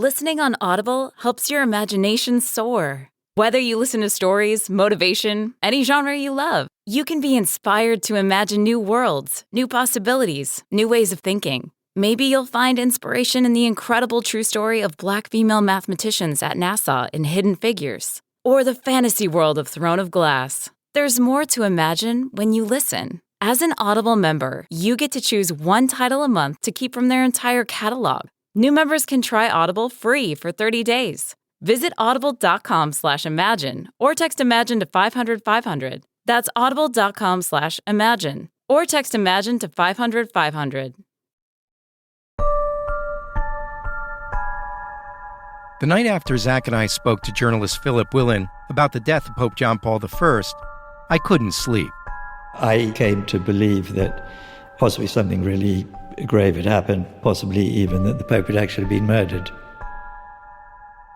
Listening on Audible helps your imagination soar. Whether you listen to stories, motivation, any genre you love, you can be inspired to imagine new worlds, new possibilities, new ways of thinking. Maybe you'll find inspiration in the incredible true story of Black female mathematicians at NASA in Hidden Figures, or the fantasy world of Throne of Glass. There's more to imagine when you listen. As an Audible member, you get to choose one title a month to keep from their entire catalog. New members can try Audible free for 30 days. Visit audible.com/imagine or text imagine to 500-500. That's audible.com/imagine or text imagine to 500-500. The night after Zach and I spoke to journalist Philip Willen about the death of Pope John Paul I, I couldn't sleep. I came to believe that possibly something really grave had happened, possibly even that the Pope had actually been murdered.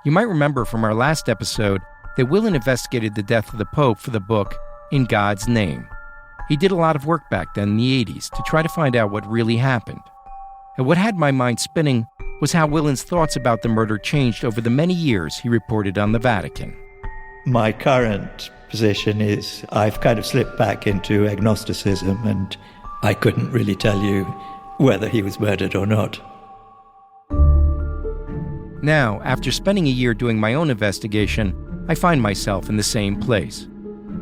You might remember from our last episode that Willen investigated the death of the Pope for the book In God's Name. He did a lot of work back then in the 80s to try to find out what really happened. And what had my mind spinning was how Willen's thoughts about the murder changed over the many years he reported on the Vatican. My current position is I've kind of slipped back into agnosticism, and I couldn't really tell you whether he was murdered or not. Now, after spending a year doing my own investigation, I find myself in the same place.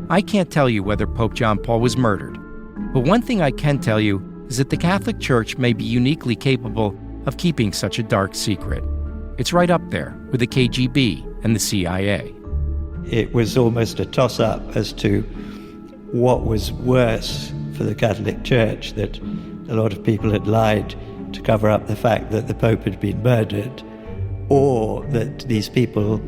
I can't tell you whether Pope John Paul was murdered, but one thing I can tell you is that the Catholic Church may be uniquely capable of keeping such a dark secret. It's right up there with the KGB and the CIA. It was almost a toss-up as to what was worse for the Catholic Church, that a lot of people had lied to cover up the fact that the Pope had been murdered, or that these people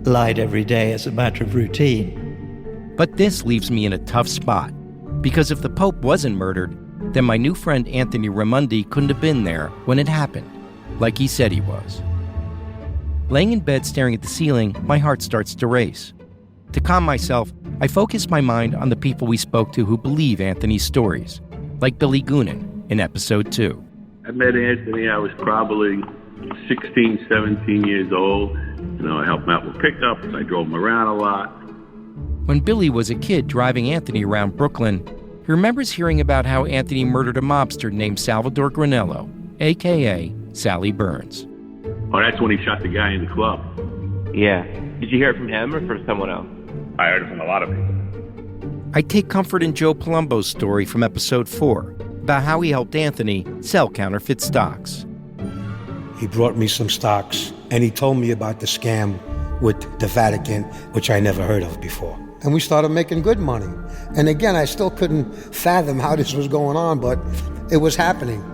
lied every day as a matter of routine. But this leaves me in a tough spot, because if the Pope wasn't murdered, then my new friend Anthony Raimondi couldn't have been there when it happened, like he said he was. Laying in bed staring at the ceiling, my heart starts to race. To calm myself, I focus my mind on the people we spoke to who believe Anthony's stories, like Billy Goonan in episode 2. I met Anthony, I was probably 16, 17 years old. I helped him out with pickups. I drove him around a lot. When Billy was a kid driving Anthony around Brooklyn, he remembers hearing about how Anthony murdered a mobster named Salvador Granello, a.k.a. Sally Burns. Oh, that's when he shot the guy in the club. Yeah. Did you hear it from him or from someone else? I heard it from a lot of people. I take comfort in Joe Palumbo's story from episode 4 about how he helped Anthony sell counterfeit stocks. He brought me some stocks, and he told me about the scam with the Vatican, which I never heard of before. And we started making good money. And again, I still couldn't fathom how this was going on, but it was happening.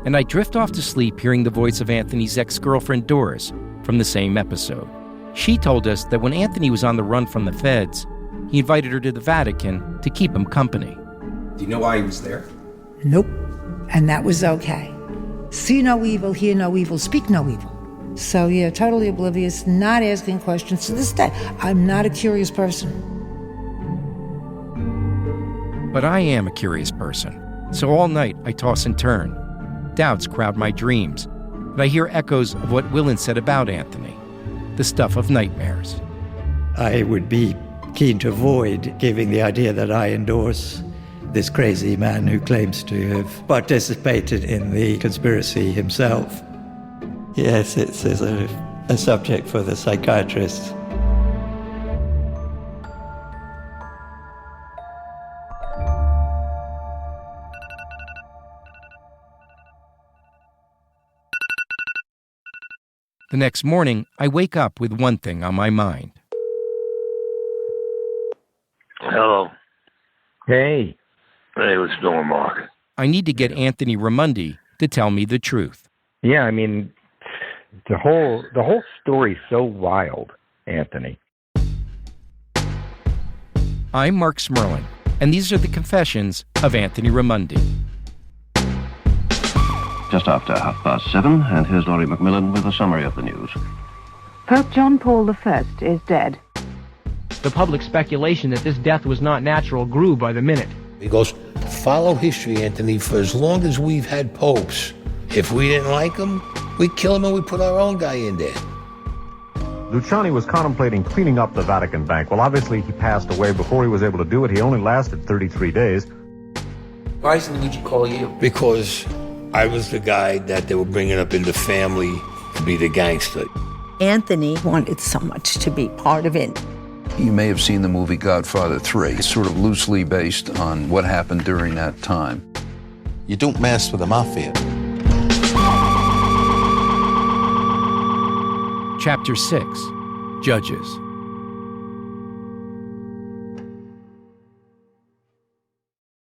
And I drift off to sleep hearing the voice of Anthony's ex-girlfriend Doris from the same episode. She told us that when Anthony was on the run from the feds, he invited her to the Vatican to keep him company. Do you know why he was there? Nope. And that was okay. See no evil, hear no evil, speak no evil. So yeah, totally oblivious, not asking questions. To this day, I'm not a curious person. But I am a curious person. So all night I toss and turn. Doubts crowd my dreams, and I hear echoes of what Willen said about Anthony, the stuff of nightmares. I would be keen to avoid giving the idea that I endorse this crazy man who claims to have participated in the conspiracy himself. Yes, it's a subject for the psychiatrist. The next morning, I wake up with one thing on my mind. Hello. Hey. Hey, what's going, Mark? I need to get Anthony Raimondi to tell me the truth. Yeah, I mean, the whole story's so wild, Anthony. I'm Mark Smerlin, and these are the confessions of Anthony Raimondi. Just after 7:30, and here's Laurie Macmillan with a summary of the news. Pope John Paul I is dead. The public speculation that this death was not natural grew by the minute. He goes, follow history, Anthony, for as long as we've had popes. If we didn't like them, We kill him and we put our own guy in there. Luciani was contemplating cleaning up the Vatican Bank. Well, obviously, he passed away before he was able to do it. He only lasted 33 days. Why doesn't Luigi call you? Because I was the guy that they were bringing up in the family to be the gangster. Anthony wanted so much to be part of it. You may have seen the movie Godfather 3. It's sort of loosely based on what happened during that time. You don't mess with the mafia. Chapter 6, Judges.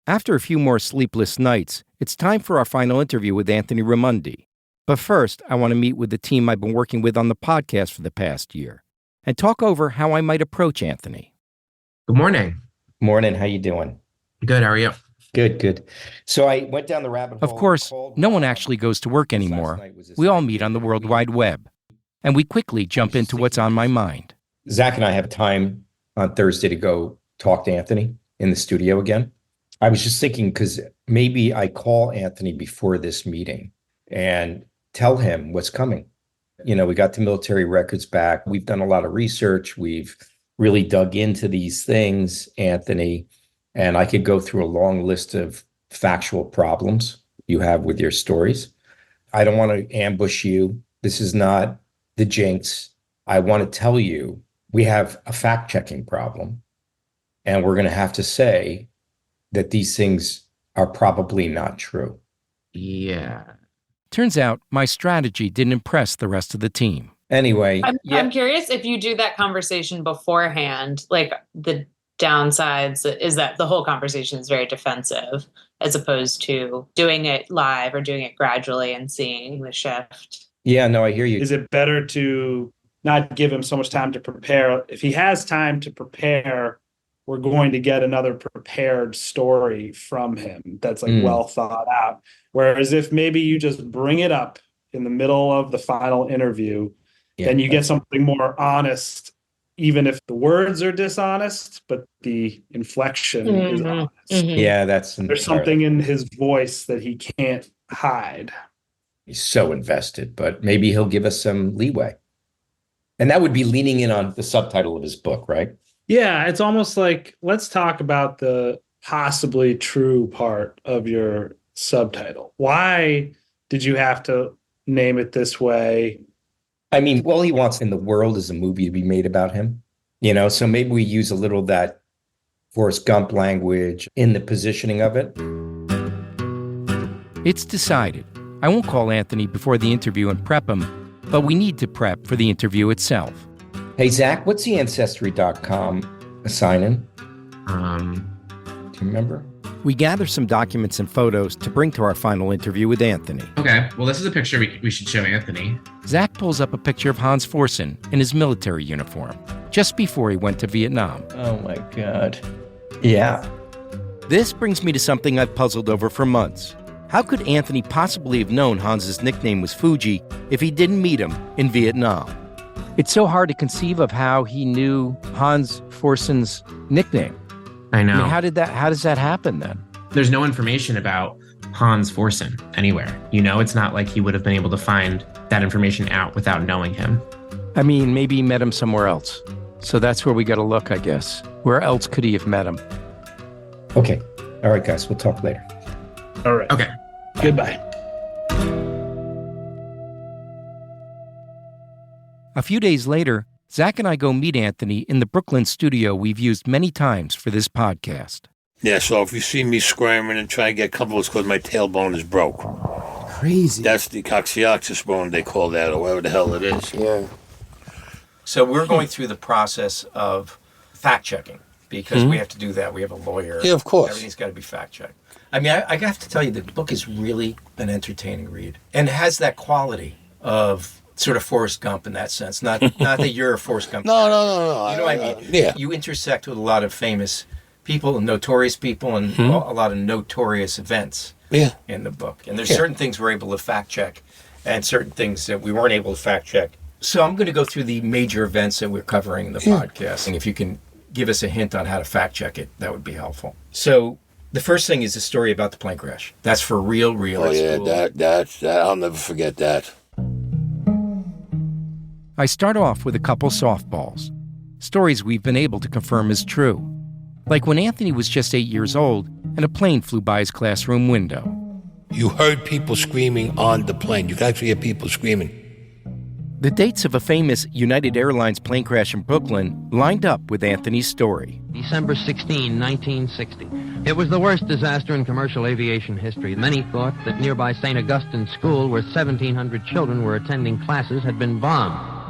After a few more sleepless nights, it's time for our final interview with Anthony Raimondi. But first, I want to meet with the team I've been working with on the podcast for the past year and talk over how I might approach Anthony. Good morning. Morning. How you doing? Good. How are you? Good. So I went down the rabbit hole. Of course, no one actually goes to work anymore. We all meet on the World Wide Web. And we quickly jump into what's on my mind. Zach and I have time on Thursday to go talk to Anthony in the studio again. I was just thinking, because maybe I call Anthony before this meeting and tell him what's coming. You know, we got the military records back. We've done a lot of research. We've really dug into these things, Anthony. And I could go through a long list of factual problems you have with your stories. I don't want to ambush you. This is not the jinx. I want to tell you, we have a fact-checking problem, and we're going to have to say that these things are probably not true. Yeah. Turns out my strategy didn't impress the rest of the team. Anyway, I'm curious if you do that conversation beforehand, like the downsides is that the whole conversation is very defensive as opposed to doing it live or doing it gradually and seeing the shift. Yeah, no, I hear you. Is it better to not give him so much time to prepare? If he has time to prepare, we're going to get another prepared story from him that's like well thought out. Whereas if maybe you just bring it up in the middle of the final interview, then you get something more honest, even if the words are dishonest, but the inflection is honest. Yeah, there's something in his voice that he can't hide. He's so invested, but maybe he'll give us some leeway. And that would be leaning in on the subtitle of his book, right? Yeah, it's almost like, let's talk about the possibly true part of your subtitle. Why did you have to name it this way? I mean, all he wants in the world is a movie to be made about him, you know? So maybe we use a little of that Forrest Gump language in the positioning of it. It's decided. I won't call Anthony before the interview and prep him, but we need to prep for the interview itself. Hey, Zach, what's the Ancestry.com sign-in? Do you remember? We gather some documents and photos to bring to our final interview with Anthony. Okay, well, this is a picture we should show Anthony. Zach pulls up a picture of Hans Forsen in his military uniform, just before he went to Vietnam. Oh, my God. Yeah. This brings me to something I've puzzled over for months. How could Anthony possibly have known Hans's nickname was Fuji if he didn't meet him in Vietnam? It's so hard to conceive of how he knew Hans Forsen's nickname. I know. I mean, how does that happen then? There's no information about Hans Forsen anywhere. You know, it's not like he would have been able to find that information out without knowing him. I mean, maybe he met him somewhere else. So that's where we got to look, I guess. Where else could he have met him? Okay. All right, guys. We'll talk later. All right. Okay. Goodbye. A few days later, Zach and I go meet Anthony in the Brooklyn studio we've used many times for this podcast. Yeah, so if you see me squirming and trying to get comfortable, it's because my tailbone is broke. Crazy. That's the coccygeus bone, they call that, or whatever the hell it is. Yeah. So we're going through the process of fact-checking because we have to do that. We have a lawyer. Yeah, of course. Everything's got to be fact-checked. I mean, I have to tell you, the book is really an entertaining read. And it has that quality of sort of Forrest Gump in that sense. Not that you're a Forrest Gump. No. You know what I mean? Yeah. You intersect with a lot of famous people, notorious people, and a lot of notorious events in the book. And there's certain things we're able to fact-check and certain things that we weren't able to fact-check. So I'm going to go through the major events that we're covering in the podcast. And if you can give us a hint on how to fact-check it, that would be helpful. So the first thing is the story about the plane crash. That's for real. Oh, yeah, cool. that I'll never forget that. I start off with a couple softballs, stories we've been able to confirm as true. Like when Anthony was just 8 years old and a plane flew by his classroom window. You heard people screaming on the plane. You could actually hear people screaming. The dates of a famous United Airlines plane crash in Brooklyn lined up with Anthony's story. December 16, 1960. It was the worst disaster in commercial aviation history. Many thought that nearby St. Augustine's School, where 1,700 children were attending classes, had been bombed.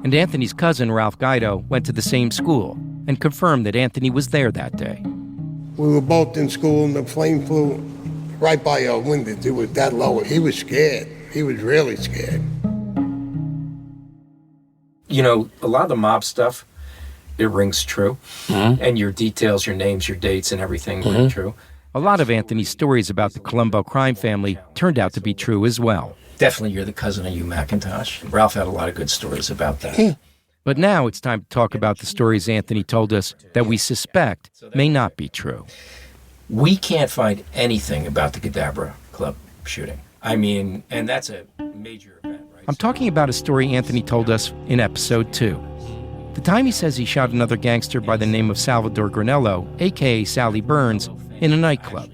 And Anthony's cousin, Ralph Guido, went to the same school and confirmed that Anthony was there that day. We were both in school, and the plane flew right by our window. It was that low. He was scared. He was really scared. You know, a lot of the mob stuff, it rings true. Mm-hmm. And your details, your names, your dates, and everything ring true. A lot of Anthony's stories about the Colombo crime family turned out to be true as well. Definitely you're the cousin of Hugh McIntosh. Ralph had a lot of good stories about that. But now it's time to talk about the stories Anthony told us that we suspect may not be true. We can't find anything about the Cadabra Club shooting. I mean, and that's a major event, right? I'm talking about a story Anthony told us in episode 2. The time he says he shot another gangster by the name of Salvador Granello, a.k.a. Sally Burns, in a nightclub.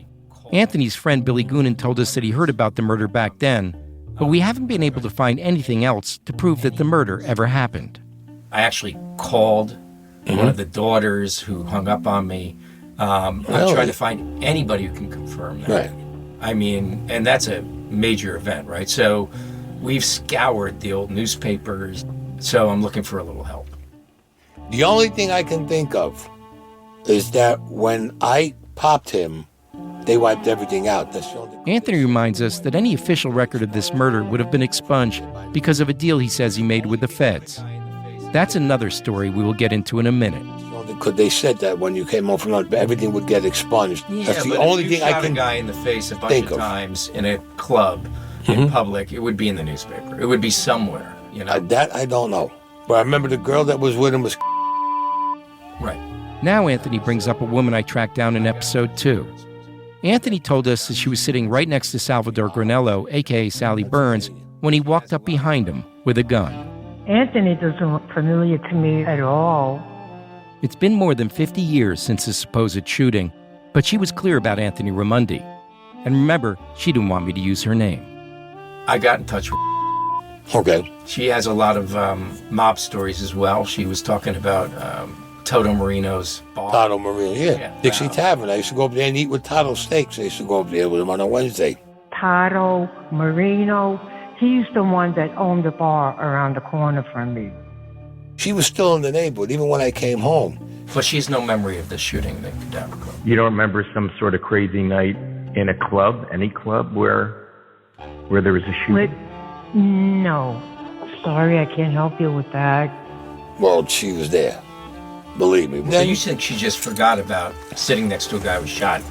Anthony's friend Billy Goonan told us that he heard about the murder back then, but we haven't been able to find anything else to prove that the murder ever happened. I actually called one of the daughters who hung up on me. I'm trying to find anybody who can confirm that. Right. I mean, and that's a major event, right? So we've scoured the old newspapers, so I'm looking for a little help. The only thing I can think of is that when I popped him, they wiped everything out. That's the only... Anthony reminds us that any official record of this murder would have been expunged because of a deal he says he made with the feds. That's another story we will get into in a minute. Because they said that when you came home from lunch, everything would get expunged. Yeah, that's the but only if you thing I shot can a guy in the face a bunch think of times in a club, in public, it would be in the newspaper. It would be somewhere, you know? That I don't know. But I remember the girl that was with him was... Right. Now Anthony brings up a woman I tracked down in episode 2. Anthony told us that she was sitting right next to Salvador Granello, a.k.a. Sally Burns, when he walked up behind him with a gun. Anthony doesn't look familiar to me at all. It's been more than 50 years since his supposed shooting, but she was clear about Anthony Raimondi. And remember, she didn't want me to use her name. I got in touch with Okay. She has a lot of mob stories as well. She was talking about Toto Marino's bar. Toto Marino, yeah. Dixie Tavern. I used to go up there and eat with Toto Steaks. I used to go up there with him on a Wednesday. Toto Marino, he's the one that owned the bar around the corner from me. She was still in the neighborhood, even when I came home. But she has no memory of the shooting, the Cadabra Club. You don't remember some sort of crazy night in a club, any club, where there was a shooting? No. Sorry, I can't help you with that. Well, she was there. Believe me. So you think she just forgot about sitting next to a guy who was shot?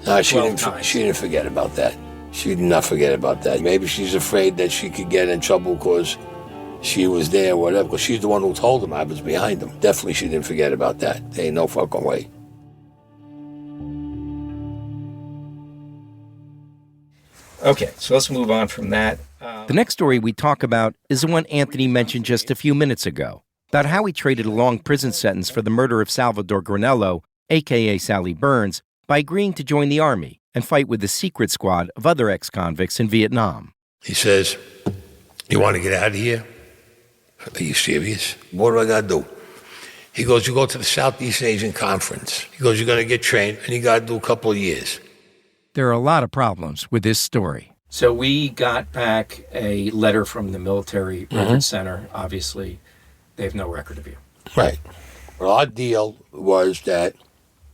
No, she didn't forget about that. She did not forget about that. Maybe she's afraid that she could get in trouble because she was there or whatever, because she's the one who told him I was behind him. Definitely she didn't forget about that. There ain't no fucking way. Okay, so let's move on from that. The next story we talk about is the one Anthony mentioned just a few minutes ago, about how he traded a long prison sentence for the murder of Salvador Granello, a.k.a. Sally Burns, by agreeing to join the Army and fight with the secret squad of other ex-convicts in Vietnam. He says, "You want to get out of here? Are you serious? What do I got to do?" He goes, "You go to the Southeast Asian Conference." He goes, "You're going to get trained, and you got to do a couple of years." There are a lot of problems with this story. So we got back a letter from the Military Record Center. Obviously, they have no record of you. Right. Well, our deal was that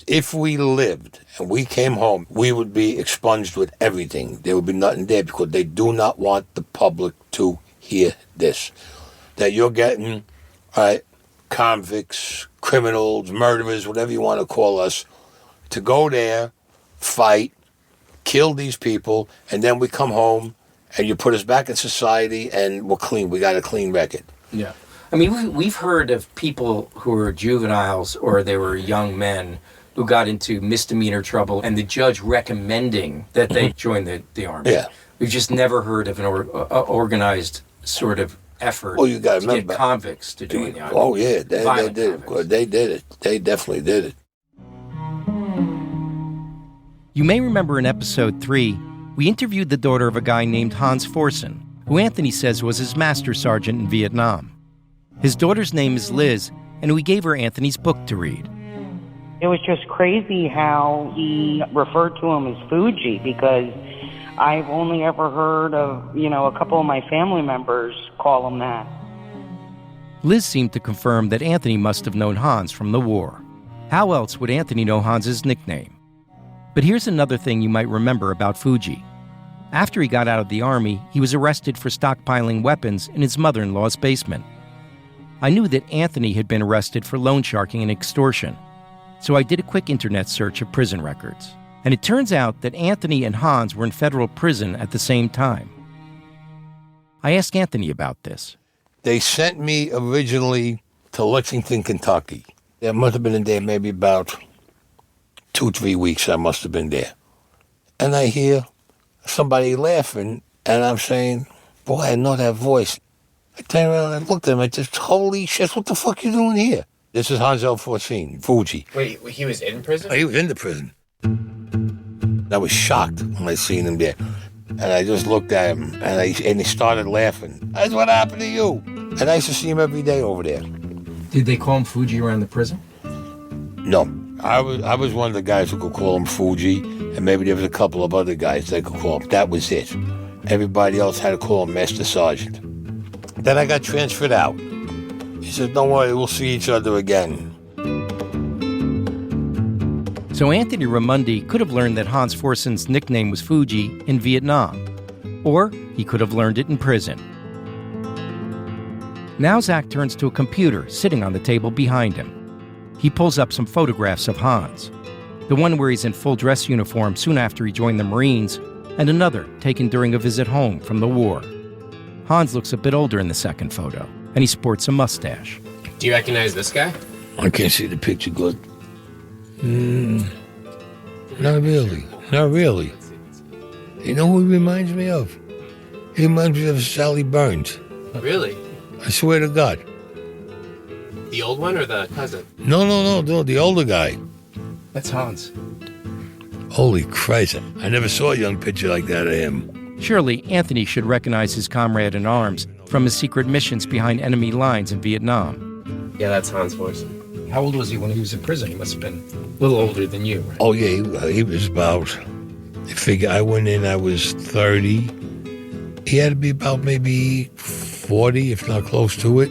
if we lived and we came home, we would be expunged with everything. There would be nothing there because they do not want the public to hear this. That you're getting, convicts, criminals, murderers, whatever you want to call us, to go there, fight, kill these people, and then we come home and you put us back in society and we're clean. We got a clean record. Yeah. I mean, we've heard of people who were juveniles or they were young men who got into misdemeanor trouble and the judge recommending that they join the Army. Yeah. We've just never heard of an organized sort of effort Well, you gotta to remember, get convicts to join the army. Oh yeah, they Violent did it. They did it. They definitely did it. You may remember in episode 3, we interviewed the daughter of a guy named Hans Forsen, who Anthony says was his master sergeant in Vietnam. His daughter's name is Liz, and we gave her Anthony's book to read. It was just crazy how he referred to him as Fuji, because I've only ever heard of, a couple of my family members call him that. Liz seemed to confirm that Anthony must have known Hans from the war. How else would Anthony know Hans's nickname? But here's another thing you might remember about Fuji. After he got out of the army, he was arrested for stockpiling weapons in his mother-in-law's basement. I knew that Anthony had been arrested for loan sharking and extortion, so I did a quick internet search of prison records. And it turns out that Anthony and Hans were in federal prison at the same time. I asked Anthony about this. They sent me originally to Lexington, Kentucky. I must have been in there maybe about 2-3 weeks. I must have been there. And I hear somebody laughing, and I'm saying, boy, I know that voice. I turned around and I looked at him. I just, holy shit, what the fuck you doing here? This is Hans L. Fuji. Wait, he was in prison? He was in the prison. I was shocked when I seen him there. And I just looked at him, and he started laughing. That's what happened to you. And I used to see him every day over there. Did they call him Fuji around the prison? No. I was one of the guys who could call him Fuji, and maybe there was a couple of other guys that could call him. That was it. Everybody else had to call him Master Sergeant. Then I got transferred out. He said, don't worry, we'll see each other again. So Anthony Raimondi could have learned that Hans Forsen's nickname was Fuji in Vietnam, or he could have learned it in prison. Now Zach turns to a computer sitting on the table behind him. He pulls up some photographs of Hans, the one where he's in full dress uniform soon after he joined the Marines, and another taken during a visit home from the war. Hans looks a bit older in the second photo, and he sports a mustache. Do you recognize this guy? I can't see the picture good. Not really. Not really. You know who he reminds me of? He reminds me of Sally Burns. Really? I swear to God. The old one or the cousin? No, the older guy. That's Hans. Holy Christ, I never saw a young picture like that of him. Surely Anthony should recognize his comrade in arms from his secret missions behind enemy lines in Vietnam. Yeah, that's Hans Forsen. How old was he when he was in prison? He must have been a little older than you, right? Oh, yeah, he was about, I figure I went in, I was 30. He had to be about maybe 40, if not close to it.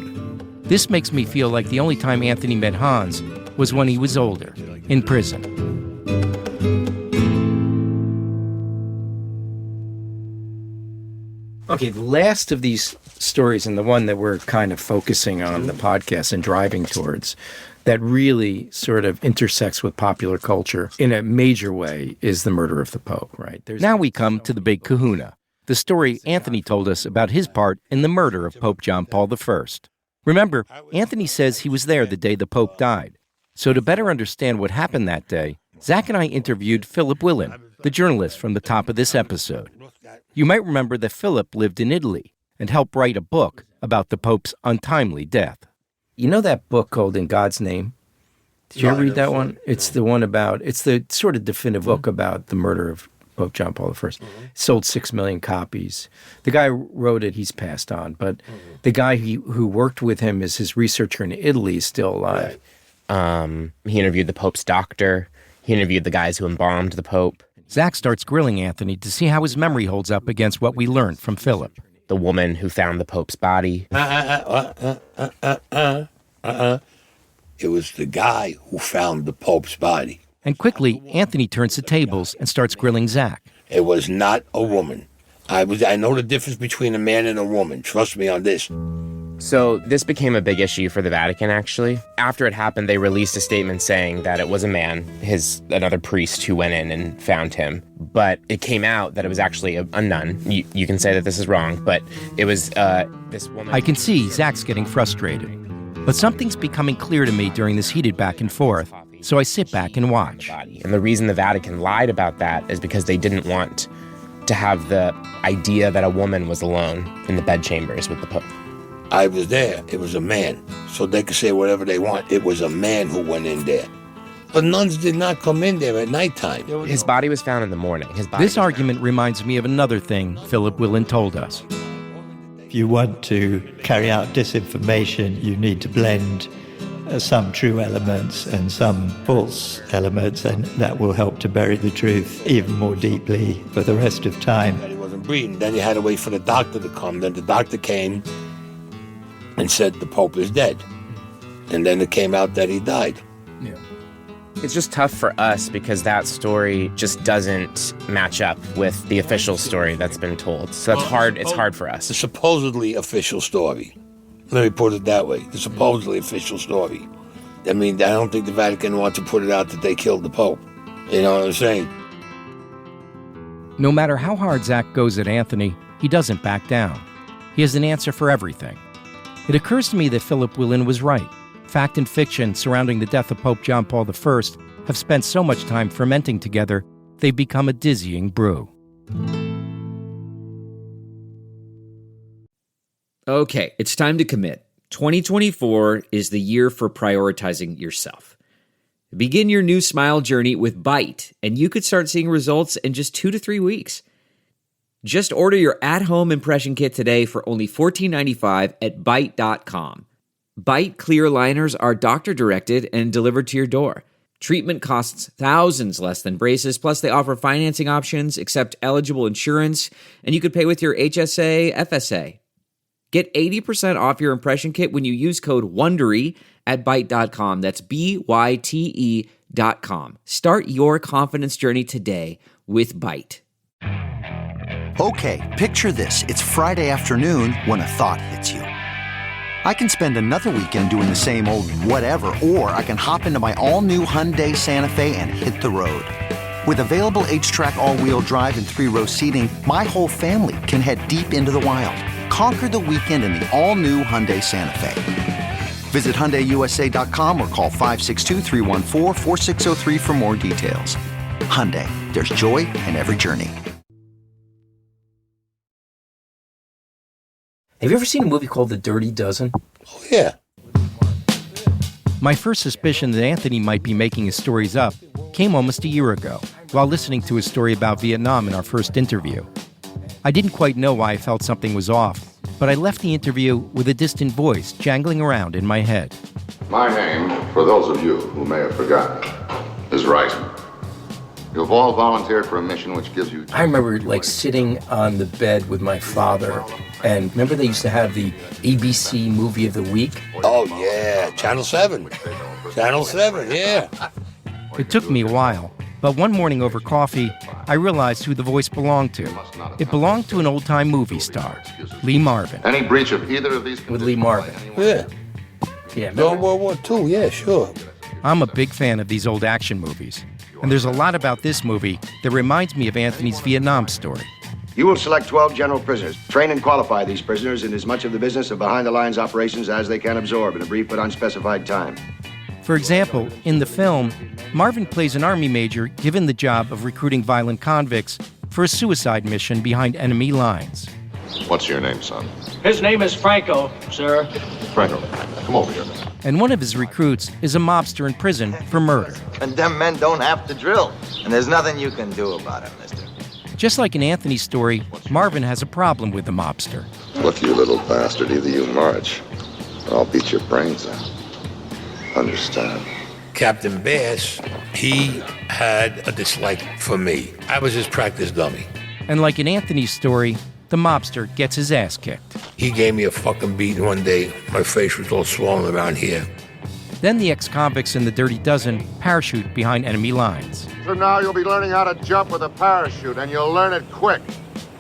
This makes me feel like the only time Anthony met Hans was when he was older, in prison. Okay, the last of these stories, and the one that we're kind of focusing on the podcast and driving towards, that really sort of intersects with popular culture in a major way, is the murder of the Pope, right? Now we come to the big kahuna, the story Anthony told us about his part in the murder of Pope John Paul I. Remember, Anthony says he was there the day the Pope died. So to better understand what happened that day, Zach and I interviewed Philip Willen, the journalist from the top of this episode. You might remember that Philip lived in Italy and helped write a book about the Pope's untimely death. You know that book called In God's Name? Did you ever read that one? It's the one about, it's the sort of definitive book about the murder of Pope John Paul I. It sold 6 million copies. The guy who wrote it, he's passed on, but the guy who worked with him as his researcher in Italy is still alive. He interviewed the Pope's doctor. He interviewed the guys who embalmed the Pope. Zach starts grilling Anthony to see how his memory holds up against what we learned from Philip. The woman who found the Pope's body. It was the guy who found the Pope's body. And quickly, Anthony turns the tables and starts grilling Zach. It was not a woman. I know the difference between a man and a woman. Trust me on this. So this became a big issue for the Vatican, actually. After it happened, they released a statement saying that it was a man, another priest who went in and found him. But it came out that it was actually a nun. You can say that this is wrong, but it was this woman. I can see Zach's getting frustrated. But something's becoming clear to me during this heated back and forth, so I sit back and watch. And the reason the Vatican lied about that is because they didn't want to have the idea that a woman was alone in the bedchambers with the Pope. I was there. It was a man. So they could say whatever they want. It was a man who went in there. The nuns did not come in there at nighttime. His body was found in the morning. This argument reminds me of another thing Philip Willen told us. If you want to carry out disinformation, you need to blend some true elements and some false elements, and that will help to bury the truth even more deeply for the rest of time. He wasn't breathing. Then you had to wait for the doctor to come. Then the doctor came and said the Pope is dead. And then it came out that he died. Yeah. It's just tough for us because that story just doesn't match up with the official story that's been told. So that's hard. It's hard for us. The supposedly official story. Let me put it that way. The supposedly official story. I mean, I don't think the Vatican wants to put it out that they killed the Pope. You know what I'm saying? No matter how hard Zach goes at Anthony, he doesn't back down. He has an answer for everything. It occurs to me that Philip Willen was right. Fact and fiction surrounding the death of Pope John Paul I have spent so much time fermenting together, they've become a dizzying brew. Okay, it's time to commit. 2024 is the year for prioritizing yourself. Begin your new smile journey with Byte, and you could start seeing results in just 2 to 3 weeks. Just order your at-home impression kit today for only $14.95 at Byte.com. Byte clear liners are doctor-directed and delivered to your door. Treatment costs thousands less than braces, plus they offer financing options, accept eligible insurance, and you could pay with your HSA, FSA. Get 80% off your impression kit when you use code WONDERY at Byte.com. That's BYTE.com. Start your confidence journey today with Byte. Okay, picture this. It's Friday afternoon when a thought hits you. I can spend another weekend doing the same old whatever, or I can hop into my all-new Hyundai Santa Fe and hit the road. With available H-Track all-wheel drive and 3-row seating, my whole family can head deep into the wild. Conquer the weekend in the all-new Hyundai Santa Fe. Visit HyundaiUSA.com or call 562-314-4603 for more details. Hyundai, there's joy in every journey. Have you ever seen a movie called The Dirty Dozen? Oh, yeah. My first suspicion that Anthony might be making his stories up came almost a year ago, while listening to his story about Vietnam in our first interview. I didn't quite know why I felt something was off, but I left the interview with a distant voice jangling around in my head. My name, for those of you who may have forgotten, is Reisman. You've all volunteered for a mission which gives you... I remember, sitting on the bed with my father, and remember they used to have the ABC Movie of the Week? Oh, yeah. Channel 7. Channel 7, yeah. It took me a while, but one morning over coffee, I realized who the voice belonged to. It belonged to an old-time movie star, Lee Marvin. Any breach of either of these... With Lee Marvin. Yeah. Yeah, During World War II, yeah, sure. I'm a big fan of these old action movies, and there's a lot about this movie that reminds me of Anthony's Vietnam story. You will select 12 general prisoners. Train and qualify these prisoners in as much of the business of behind-the-lines operations as they can absorb in a brief but unspecified time. For example, in the film, Marvin plays an Army major given the job of recruiting violent convicts for a suicide mission behind enemy lines. What's your name, son? His name is Franco, sir. Franco, come over here. And one of his recruits is a mobster in prison for murder. And them men don't have to drill. And there's nothing you can do about it, mister. Just like in Anthony's story, Marvin has a problem with the mobster. Look, you little bastard, either you march, or I'll beat your brains out. Understand? Captain Bass, he had a dislike for me. I was his practice dummy. And like in Anthony's story, the mobster gets his ass kicked. He gave me a fucking beating one day. My face was all swollen around here. Then the ex-convicts in the Dirty Dozen parachute behind enemy lines. So now you'll be learning how to jump with a parachute, and you'll learn it quick.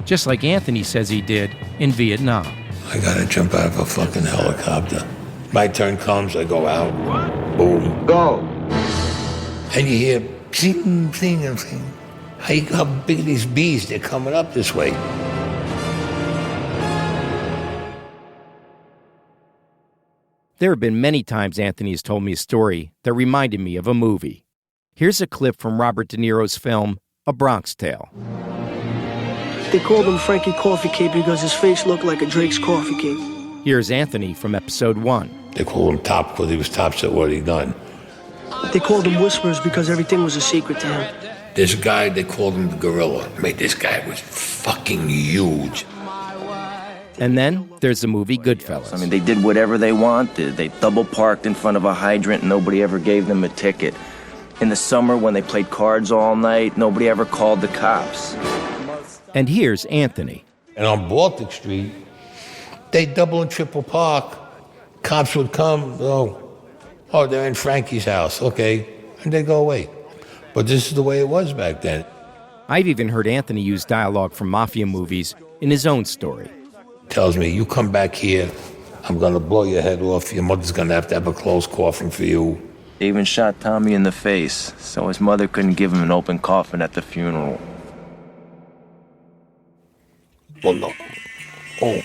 Just like Anthony says he did in Vietnam. I gotta jump out of a fucking helicopter. My turn comes, I go out. Boom. Go. And you hear zing, zing, and zing. How big are these bees? They're coming up this way. There have been many times Anthony has told me a story that reminded me of a movie. Here's a clip from Robert De Niro's film, A Bronx Tale. They called him Frankie Coffee Cake because his face looked like a Drake's coffee cake. Here's Anthony from episode 1. They called him Top because he was tops at what he'd done. They called him Whispers because everything was a secret to him. This guy, they called him the Gorilla. Mate, this guy was fucking huge. And then there's the movie Goodfellas. I mean, they did whatever they wanted. They double parked in front of a hydrant and nobody ever gave them a ticket. In the summer, when they played cards all night, nobody ever called the cops. And here's Anthony. And on Baltic Street, they double and triple park. Cops would come, oh, they're in Frankie's house, okay, and they go away. But this is the way it was back then. I've even heard Anthony use dialogue from mafia movies in his own story. Tells me, you come back here, I'm going to blow your head off. Your mother's going to have a closed coffin for you. They even shot Tommy in the face, so his mother couldn't give him an open coffin at the funeral. Oh, no. Oh,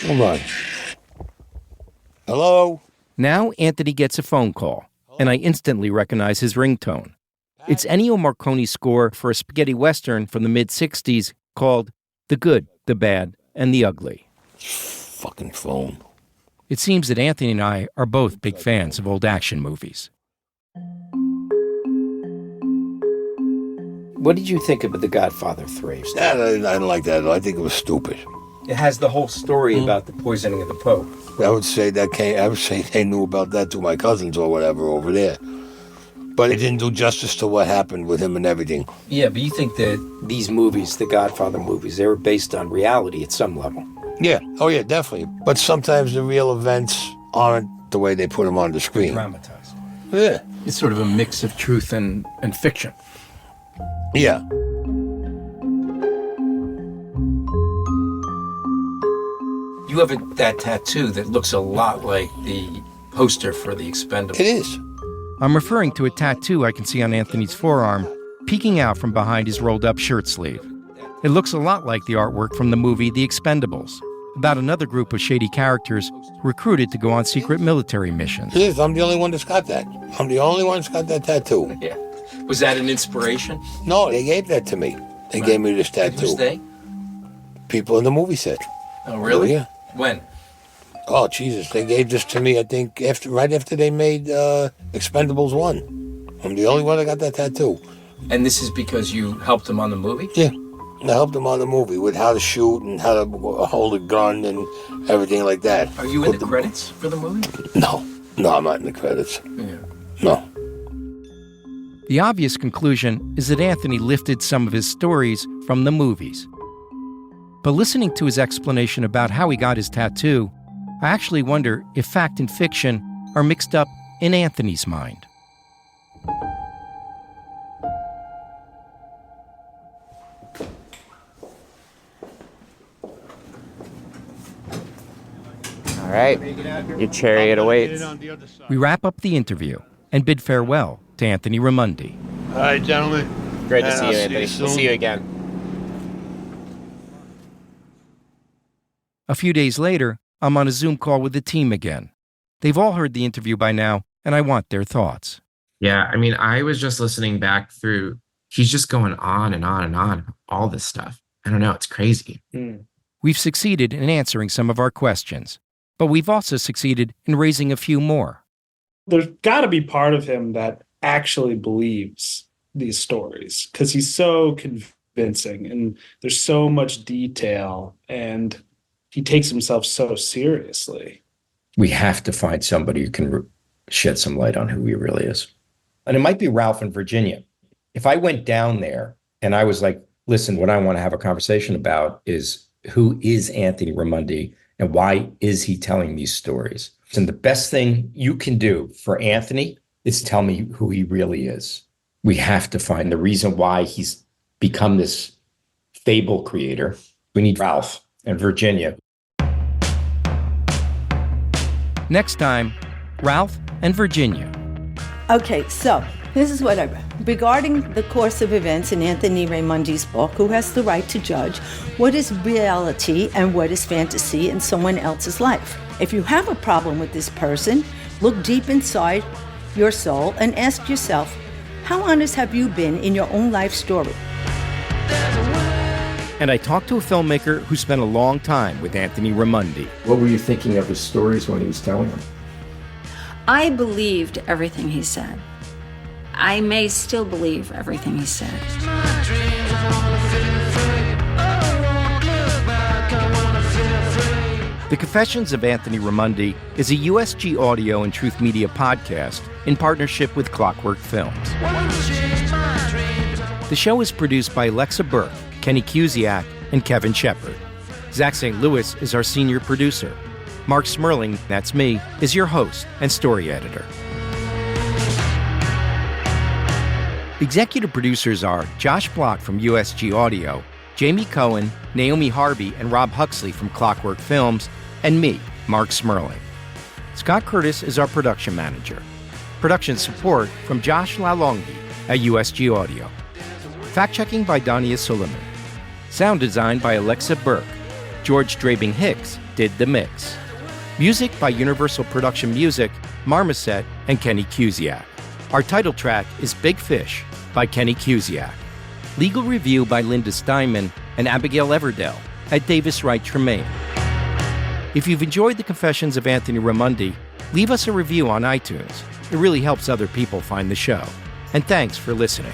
hold on. Hello? Now Anthony gets a phone call, and I instantly recognize his ringtone. It's Ennio Morricone's score for a spaghetti western from the mid-'60s called The Good, the Bad, and the Ugly. Fucking phone. It seems that Anthony and I are both big fans of old action movies. What did you think of The Godfather 3? I didn't like that at all. I think it was stupid. It has the whole story about the poisoning of the Pope. I would say they knew about that to my cousins or whatever over there. But it didn't do justice to what happened with him and everything. Yeah, but you think that these movies, the Godfather movies, they were based on reality at some level. Yeah. Oh, yeah, definitely. But sometimes the real events aren't the way they put them on the screen. Dramatized. Yeah. It's sort of a mix of truth and fiction. Yeah. You have that tattoo that looks a lot like the poster for The Expendables. It is. I'm referring to a tattoo I can see on Anthony's forearm, peeking out from behind his rolled-up shirt sleeve. It looks a lot like the artwork from the movie The Expendables, about another group of shady characters recruited to go on secret military missions. It is. I'm the only one that's got that. I'm the only one that's got that tattoo. Yeah. Was that an inspiration? No, they gave that to me. They gave me this tattoo. Who's they? People in the movie set. Oh, really? Oh, yeah. When? Oh, Jesus. They gave this to me, I think, right after they made Expendables 1. I'm the only one that got that tattoo. And this is because you helped them on the movie? Yeah. I helped them on the movie with how to shoot and how to hold a gun and everything like that. Are you in the credits for the movie? No. No, I'm not in the credits. Yeah. No. The obvious conclusion is that Anthony lifted some of his stories from the movies. But listening to his explanation about how he got his tattoo, I actually wonder if fact and fiction are mixed up in Anthony's mind. All right, your chariot awaits. We wrap up the interview and bid farewell to Anthony Raimondi. All right, gentlemen. Great to see you, Anthony. We'll see you again. A few days later, I'm on a Zoom call with the team again. They've all heard the interview by now, and I want their thoughts. Yeah, I mean, I was just listening back through. He's just going on and on and on, all this stuff. I don't know, it's crazy. We've succeeded in answering some of our questions, but we've also succeeded in raising a few more. There's got to be part of him that actually believes these stories because he's so convincing and there's so much detail and he takes himself so seriously. We have to find somebody who can shed some light on who he really is. And it might be Ralph in Virginia. If I went down there and I was like, listen, what I want to have a conversation about is who is Anthony Raimondi and why is he telling these stories? And the best thing you can do for Anthony is tell me who he really is. We have to find the reason why he's become this fable creator. We need Ralph in Virginia. Next time, Ralph and Virginia. Okay, so this is what I read. Regarding the course of events in Anthony Raimondi's book, Who Has the Right to Judge, what is reality and what is fantasy in someone else's life? If you have a problem with this person, look deep inside your soul and ask yourself, how honest have you been in your own life story? And I talked to a filmmaker who spent a long time with Anthony Raimondi. What were you thinking of his stories when he was telling them? I believed everything he said. I may still believe everything he said. The Confessions of Anthony Raimondi is a USG Audio and Truth Media podcast in partnership with Clockwork Films. The show is produced by Alexa Burke, Kenny Cusiak, and Kevin Shepard. Zach St. Louis is our senior producer. Mark Smerling, that's me, is your host and story editor. Executive producers are Josh Block from USG Audio, Jamie Cohen, Naomi Harvey, and Rob Huxley from Clockwork Films, and me, Mark Smerling. Scott Curtis is our production manager. Production support from Josh Lalongi at USG Audio. Fact-checking by Dania Suleiman. Sound design by Alexa Burke. George Drabing Hicks did the mix. Music by Universal Production Music, Marmoset, and Kenny Cusiak. Our title track is Big Fish by Kenny Cusiak. Legal review by Linda Steinman and Abigail Everdell at Davis Wright Tremaine. If you've enjoyed the Confessions of Anthony Raimondi, leave us a review on iTunes. It really helps other people find the show. And thanks for listening.